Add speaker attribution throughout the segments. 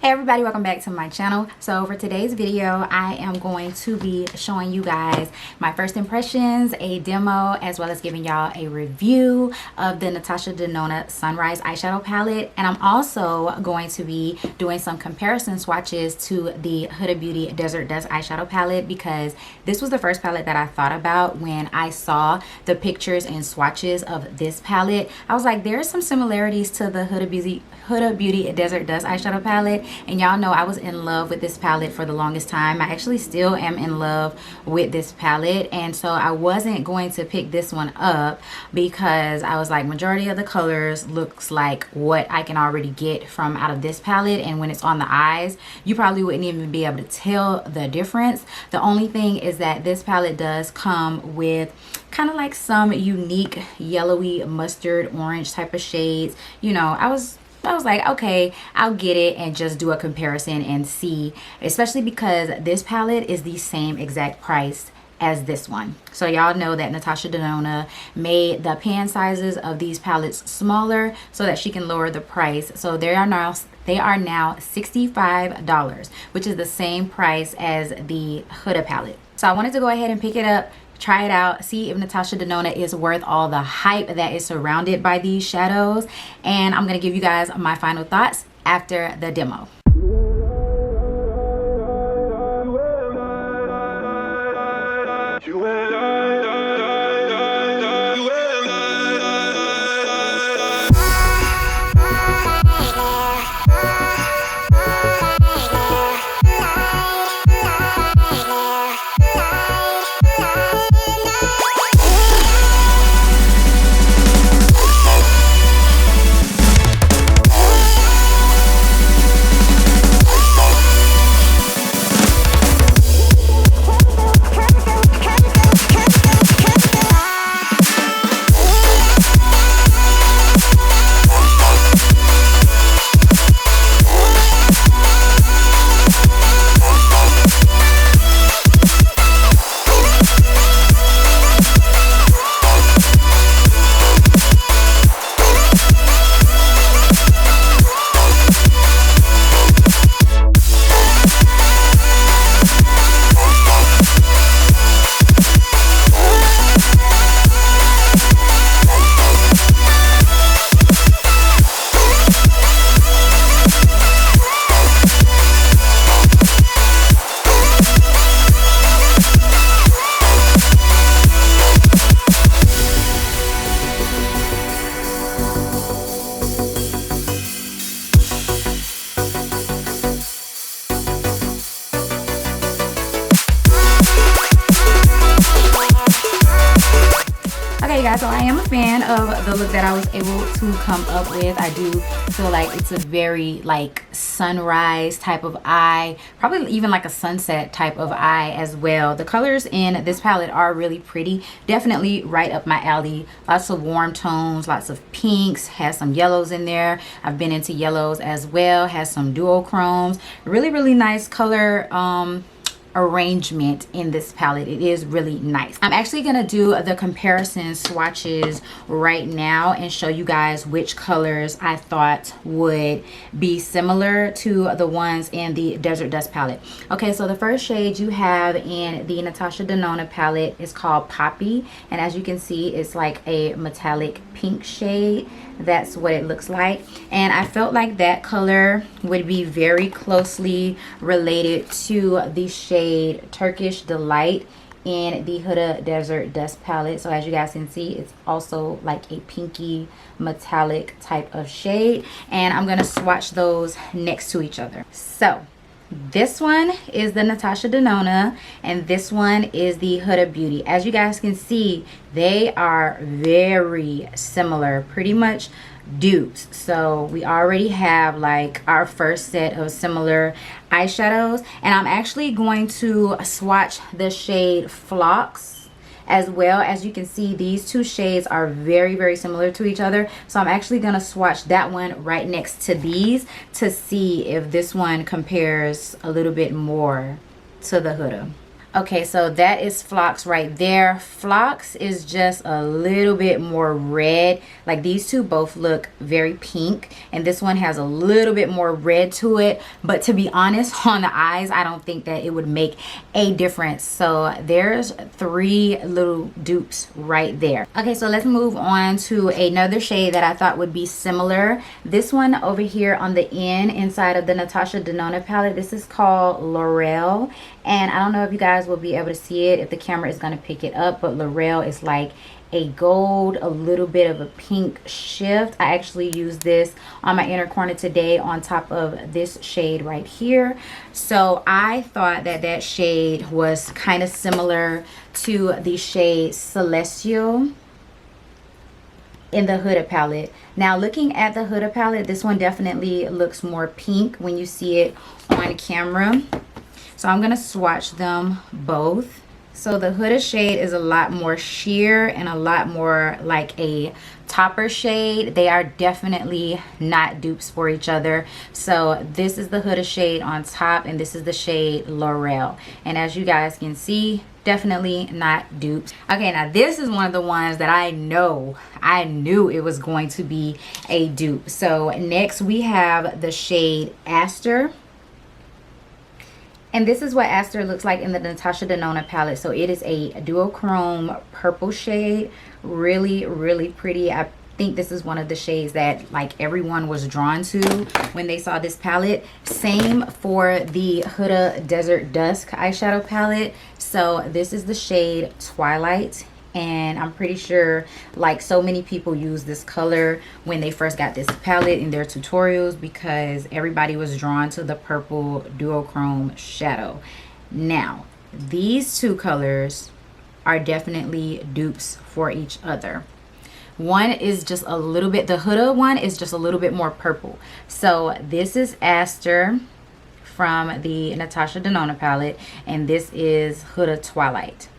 Speaker 1: Hey everybody, welcome back to my channel. So for today's video, I am going to be showing you guys my first impressions, a demo, as well as giving y'all a review of the Natasha Denona Sunrise eyeshadow palette. And I'm also going to be doing some comparison swatches to the Huda Beauty Desert Dusk eyeshadow palette, because this was the first palette that I thought about when I saw the pictures and swatches of this palette. I was like, there's some similarities to the Huda Beauty Desert Dusk eyeshadow palette. And y'all know I was in love with this palette for the longest time. I actually still am in love with this palette, and so I wasn't going to pick this one up because I was like, majority of the colors looks like what I can already get from out of this palette, and when it's on the eyes you probably wouldn't even be able to tell the difference. The only thing is that this palette does come with kind of like some unique yellowy mustard orange type of shades. You know, I was like, okay, I'll get it and just do a comparison and see, especially because this palette is the same exact price as this one. So y'all know that Natasha Denona made the pan sizes of these palettes smaller so that she can lower the price. So they are now $65, which is the same price as the Huda palette. So I wanted to go ahead and pick it up, try it out, see if Natasha Denona is worth all the hype that is surrounded by these shadows, and I'm gonna give you guys my final thoughts after the demo. Okay guys, so I am a fan of the look that I was able to come up with. I do feel like it's a very like sunrise type of eye, probably even like a sunset type of eye as well. The colors in this palette are really pretty, definitely right up my alley. Lots of warm tones, lots of pinks, has some yellows in there. I've been into yellows as well, has some duochromes. Really nice color arrangement in this palette. It is really nice. I'm actually gonna do the comparison swatches right now and show you guys which colors I thought would be similar to the ones in the Desert Dusk palette. Okay, so the first shade you have in the Natasha Denona palette is called Poppy, and as you can see, it's like a metallic pink shade. That's what it looks like, and I felt like that color would be very closely related to the shade Turkish Delight in the Huda Desert Dusk palette. So as you guys can see, it's also like a pinky metallic type of shade, and I'm gonna swatch those next to each other. So this one is the Natasha Denona and this one is the Huda Beauty. As you guys can see, they are very similar, pretty much dupes. So we already have like our first set of similar eyeshadows, and I'm actually going to swatch the shade Flux as well. As you can see, these two shades are very similar to each other, so I'm actually gonna swatch that one right next to these to see if this one compares a little bit more to the Huda. Okay, so that is Flux right there. Flux is just a little bit more red. Like these two both look very pink, and this one has a little bit more red to it. But to be honest, on the eyes, I don't think that it would make a difference. So there's 3 little dupes right there. Okay, so let's move on to another shade that I thought would be similar. This one over here on the end inside of the Natasha Denona palette, this is called Larell. And I don't know if you guys will be able to see it if the camera is going to pick it up, but Larell is like a gold, a little bit of a pink shift. I actually used this on my inner corner today on top of this shade right here. So I thought that that shade was kind of similar to the shade Celestial in the Huda palette. Now looking at the Huda palette, this one definitely looks more pink when you see it on camera. So I'm going to swatch them both. So the Huda shade is a lot more sheer and a lot more like a topper shade. They are definitely not dupes for each other. So this is the Huda shade on top, and this is the shade Larell. And as you guys can see, definitely not dupes. Okay, now this is one of the ones that I knew it was going to be a dupe. So next we have the shade Aster. And this is what Aster looks like in the Natasha Denona palette. So it is a duochrome purple shade. Really, really pretty. I think this is one of the shades that like everyone was drawn to when they saw this palette. Same for the Huda Desert Dusk eyeshadow palette. So this is the shade Twilight. And I'm pretty sure like so many people use this color when they first got this palette in their tutorials because everybody was drawn to the purple duochrome shadow. Now these two colors are definitely dupes for each other. One is just a little bit, the Huda one is just a little bit more purple. So this is Aster from the Natasha Denona palette, and this is Huda Twilight.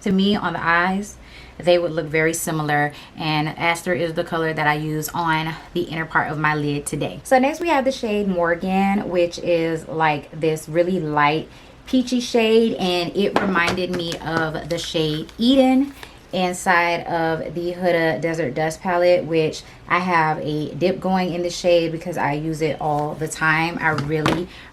Speaker 1: To me, on the eyes, they would look very similar, and Aster is the color that I use on the inner part of my lid today. So next we have the shade Morgan, which is like this really light peachy shade, and it reminded me of the shade Eden inside of the Huda Desert Dusk palette, which I have a dip going in the shade because I use it all the time. I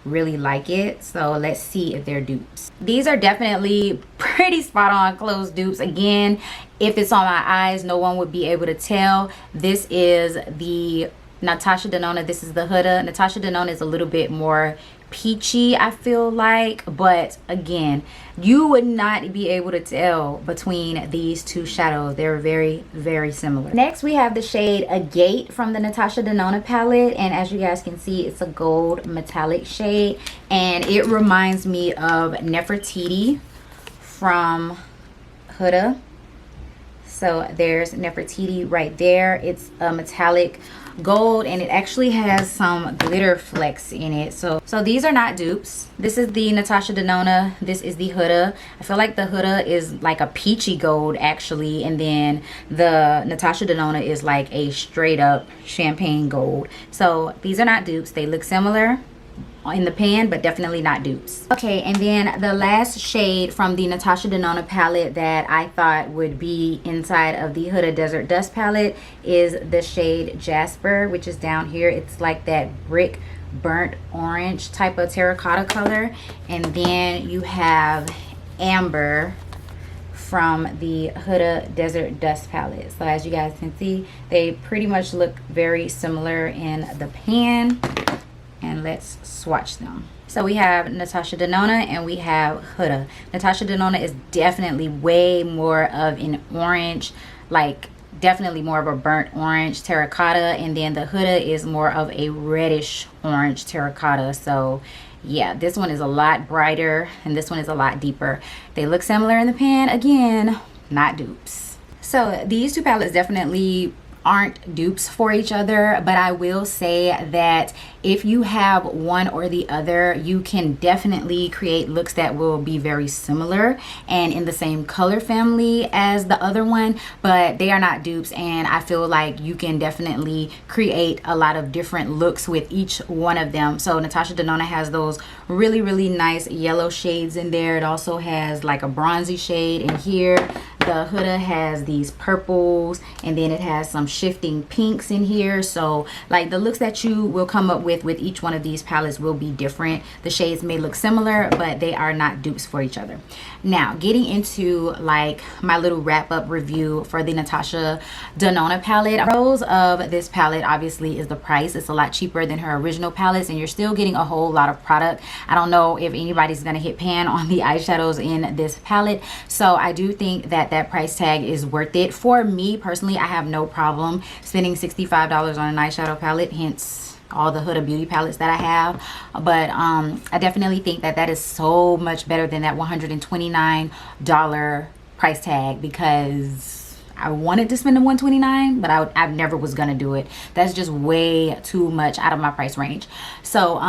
Speaker 1: really like it. So let's see if they're dupes. These are definitely pretty spot on close dupes. Again, if it's on my eyes, no one would be able to tell. This is the Natasha Denona. This is the Huda. Natasha Denona is a little bit more peachy, I feel like, but again, you would not be able to tell between these two shadows. They're very similar. Next we have the shade Agate from the Natasha Denona palette, and as you guys can see, it's a gold metallic shade, and it reminds me of Nefertiti from Huda. So there's Nefertiti right there. It's a metallic gold, and it actually has some glitter flecks in it. So these are not dupes. This is the Natasha Denona. This is the Huda. I feel like the Huda is like a peachy gold actually, and then the Natasha Denona is like a straight up champagne gold. So these are not dupes. They look similar in the pan, but definitely not dupes. Okay, and then the last shade from the Natasha Denona palette that I thought would be inside of the Huda Desert Dusk palette is the shade Jasper, which is down here. It's like that brick burnt orange type of terracotta color. And then you have Amber from the Huda Desert Dusk palette. So as you guys can see, they pretty much look very similar in the pan. And let's swatch them. So we have Natasha Denona and we have Huda. Natasha Denona is definitely way more of an orange, like definitely more of a burnt orange terracotta, and then the Huda is more of a reddish orange terracotta. So yeah, this one is a lot brighter and this one is a lot deeper. They look similar in the pan. Again, not dupes. So these two palettes definitely aren't dupes for each other, but I will say that if you have one or the other, you can definitely create looks that will be very similar and in the same color family as the other one, but they are not dupes, and I feel like you can definitely create a lot of different looks with each one of them. So Natasha Denona has those really nice yellow shades in there. It also has like a bronzy shade in here. The Huda has these purples, and then it has some shifting pinks in here. So like the looks that you will come up with each one of these palettes will be different. The shades may look similar, but they are not dupes for each other. Now getting into like my little wrap up review for the Natasha Denona palette. Pros of this palette obviously is the price. It's a lot cheaper than her original palettes, and you're still getting a whole lot of product. I don't know if anybody's gonna hit pan on the eyeshadows in this palette, so I do think that that price tag is worth it. For me personally, I have no problem spending $65 on an eyeshadow palette, hence all the Huda Beauty palettes that I have. But I definitely think that that is so much better than that $129 price tag, because I wanted to spend the $129, but I never was gonna do it. That's just way too much out of my price range. So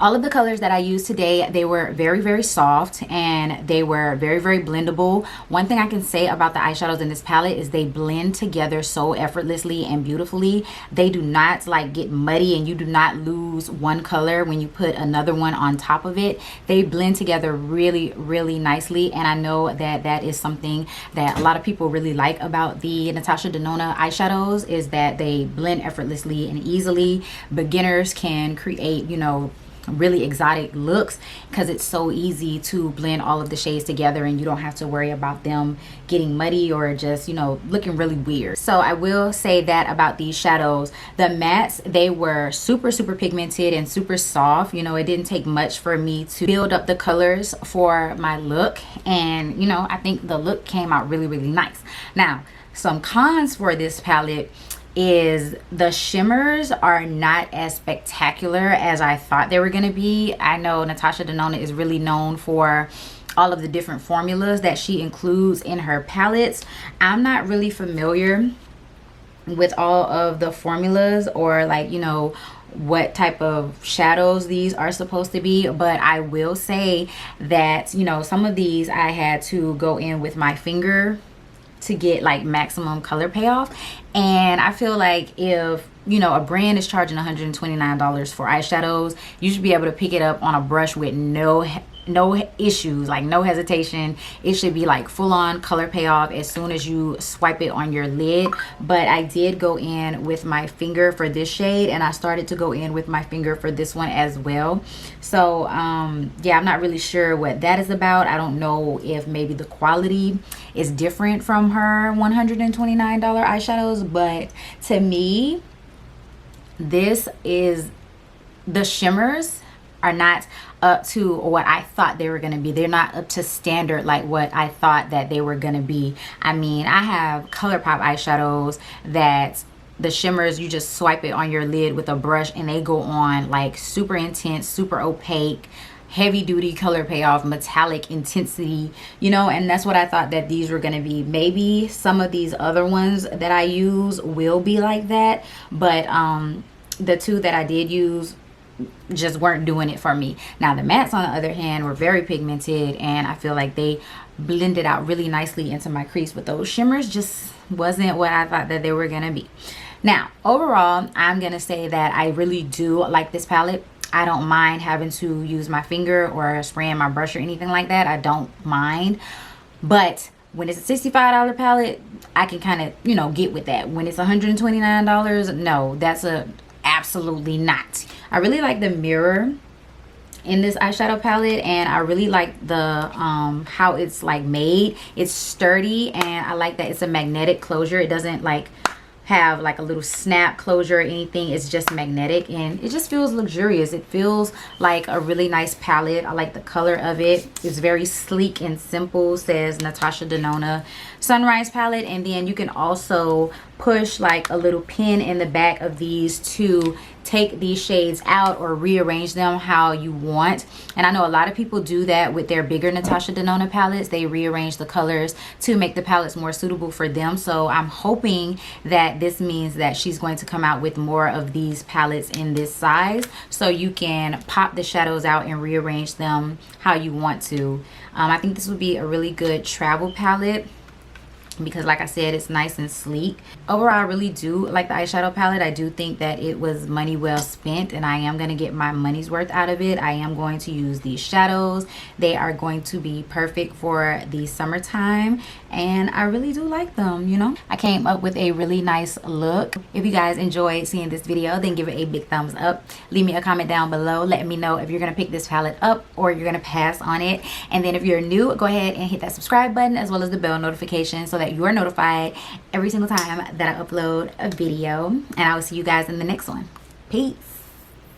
Speaker 1: all of the colors that I used today, they were very soft, and they were very blendable. One thing I can say about the eyeshadows in this palette is they blend together so effortlessly and beautifully. They do not like get muddy, and you do not lose one color when you put another one on top of it. They blend together really nicely, and I know that that is something that a lot of people really like about the Natasha Denona eyeshadows, is that they blend effortlessly and easily. Beginners can create, you know, really exotic looks because it's so easy to blend all of the shades together, and you don't have to worry about them getting muddy or just, you know, looking really weird. So I will say that about these shadows. The mattes, they were super pigmented and super soft. You know, it didn't take much for me to build up the colors for my look, and you know, I think the look came out really nice. Now, some cons for this palette is the shimmers are not as spectacular as I thought they were going to be. I know Natasha Denona is really known for all of the different formulas that she includes in her palettes. I'm not really familiar with all of the formulas, or like, you know, what type of shadows these are supposed to be, but I will say that, you know, some of these I had to go in with my finger to get like maximum color payoff. And I feel like if, you know, a brand is charging $129 for eyeshadows, you should be able to pick it up on a brush with no issues, like no hesitation. It should be like full-on color payoff as soon as you swipe it on your lid. But I did go in with my finger for this shade, and I started to go in with my finger for this one as well. So yeah, I'm not really sure what that is about. I don't know if maybe the quality is different from her $129 eyeshadows, but to me, this is, the shimmers are not up to what I thought they were going to be. They're not up to standard like what I thought that they were going to be. I mean, I have Colourpop eyeshadows that the shimmers, you just swipe it on your lid with a brush and they go on like super intense, super opaque, heavy duty color payoff, metallic intensity, you know, and that's what I thought that these were going to be. Maybe some of these other ones that I use will be like that, but the two that I did use just weren't doing it for me. Now the mattes, on the other hand, were very pigmented, and I feel like they blended out really nicely into my crease, but those shimmers just wasn't what I thought that they were gonna be. Now overall, I'm gonna say that I really do like this palette. I don't mind having to use my finger or spraying my brush or anything like that. I don't mind, but when it's a $65 palette, I can kind of, you know, get with that. When it's $129, no, that's a absolutely not. I really like the mirror in this eyeshadow palette, and I really like the how it's like made. It's sturdy, and I like that it's a magnetic closure. It doesn't like have like a little snap closure or anything. It's just magnetic, and it just feels luxurious. It feels like a really nice palette. I like the color of it. It's very sleek and simple, says Natasha Denona Sunrise palette. And then you can also push like a little pin in the back of these to take these shades out or rearrange them how you want. And I know a lot of people do that with their bigger Natasha Denona palettes. They rearrange the colors to make the palettes more suitable for them. So I'm hoping that this means that she's going to come out with more of these palettes in this size, so you can pop the shadows out and rearrange them how you want to. I think this would be a really good travel palette, because like I said, it's nice and sleek. Overall, I really do like the eyeshadow palette. I do think that it was money well spent, and I am going to get my money's worth out of it. I am going to use these shadows. They are going to be perfect for the summertime, and I really do like them, you know. I came up with a really nice look. If you guys enjoyed seeing this video, then give it a big thumbs up. Leave me a comment down below. Let me know if you're going to pick this palette up or you're going to pass on it. And then if you're new, go ahead and hit that subscribe button as well as the bell notification so that you are notified every single time that I upload a video. And I will see you guys in the next one. Peace.